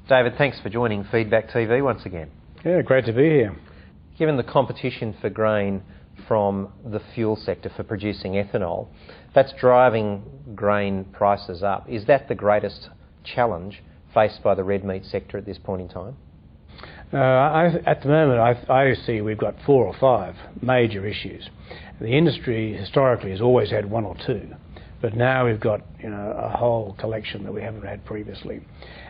David, thanks for joining Feedback TV once again. Yeah, great to be here. Given the competition for grain from the fuel sector for producing ethanol, that's driving grain prices up. Is that the greatest challenge faced by the red meat sector at this point in time? At the moment, I see we've got 4 or 5 major issues. The industry historically has always had 1 or 2, but now we've got a whole collection that we haven't had previously.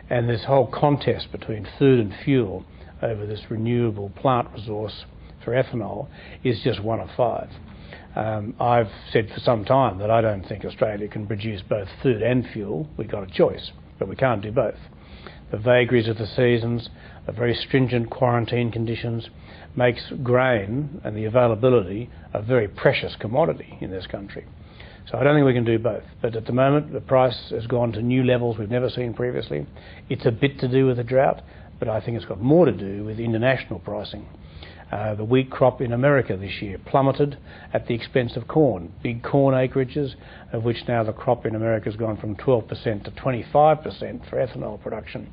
And this whole contest between food and fuel over this renewable plant resource for ethanol is just 1 of 5. I've said for some time that I don't think Australia can produce both food and fuel. We've got a choice, but we can't do both. The vagaries of the seasons, the very stringent quarantine conditions makes grain and the availability a very precious commodity in this country. So I don't think we can do both. But at the moment, the price has gone to new levels we've never seen previously. It's a bit to do with the drought, but I think it's got more to do with international pricing. The wheat crop in America this year plummeted at the expense of corn. Big corn acreages, of which now the crop in America has gone from 12% to 25% for ethanol production.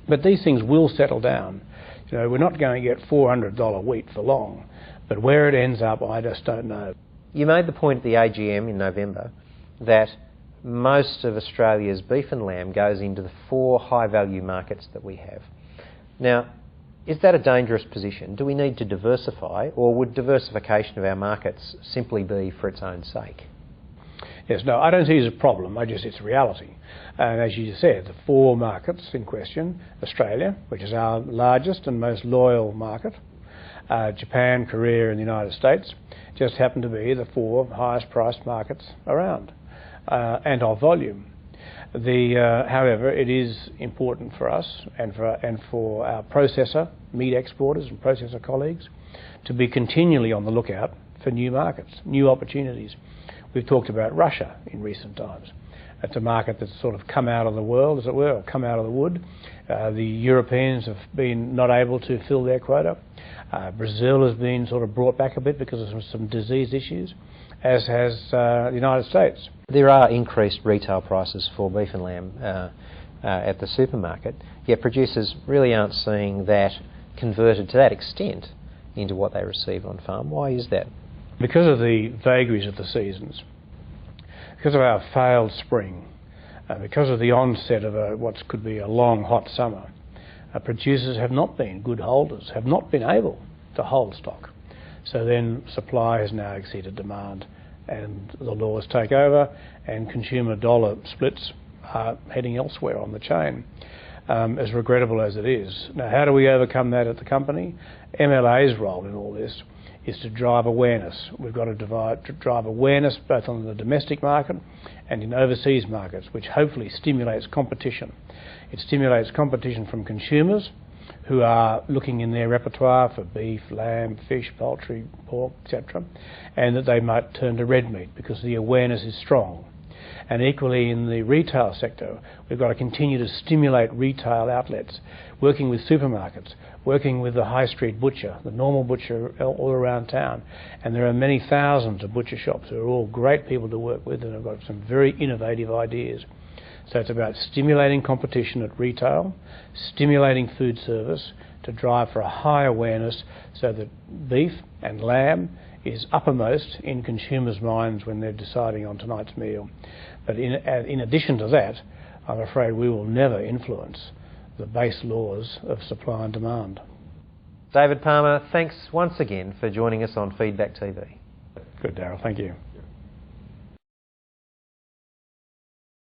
But these things will settle down. We're not going to get $400 wheat for long, but where it ends up, I just don't know. You made the point at the AGM in November that most of Australia's beef and lamb goes into the 4 high-value markets that we have. Now, is that a dangerous position? Do we need to diversify, or would diversification of our markets simply be for its own sake? Yes, no, I don't see it as a problem. It's reality. And as you said, the 4 markets in question, Australia, which is our largest and most loyal market, Japan, Korea and the United States, just happen to be the 4 highest priced markets around, and of volume. However, it is important for us and for our processor, meat exporters and processor colleagues to be continually on the lookout for new markets, new opportunities. We've talked about Russia in recent times. It's a market that's sort of come out of the world, as it were, or come out of the wood. The Europeans have been not able to fill their quota. Brazil has been sort of brought back a bit because of some disease issues, as has the United States. There are increased retail prices for beef and lamb at the supermarket, yet producers really aren't seeing that converted to that extent into what they receive on farm. Why is that? Because of the vagaries of the seasons, because of our failed spring, because of the onset of what could be a long hot summer, producers have not been good holders, have not been able to hold stock. So then supply has now exceeded demand and the laws take over and consumer dollar splits are heading elsewhere on the chain, as regrettable as it is. Now, how do we overcome that at the company? MLA's role in all this is to drive awareness. We've got to drive awareness both on the domestic market and in overseas markets, which hopefully stimulates competition. It stimulates competition from consumers who are looking in their repertoire for beef, lamb, fish, poultry, pork, etc., and that they might turn to red meat because the awareness is strong. And equally in the retail sector, we've got to continue to stimulate retail outlets, working with supermarkets, working with the high street butcher, the normal butcher all around town. And there are many thousands of butcher shops who are all great people to work with and have got some very innovative ideas. So it's about stimulating competition at retail, stimulating food service to drive for a high awareness so that beef and lamb is uppermost in consumers' minds when they're deciding on tonight's meal. But in addition to that, I'm afraid we will never influence the base laws of supply and demand. David Palmer, thanks once again for joining us on Feedback TV. Good, Darryl. Thank you.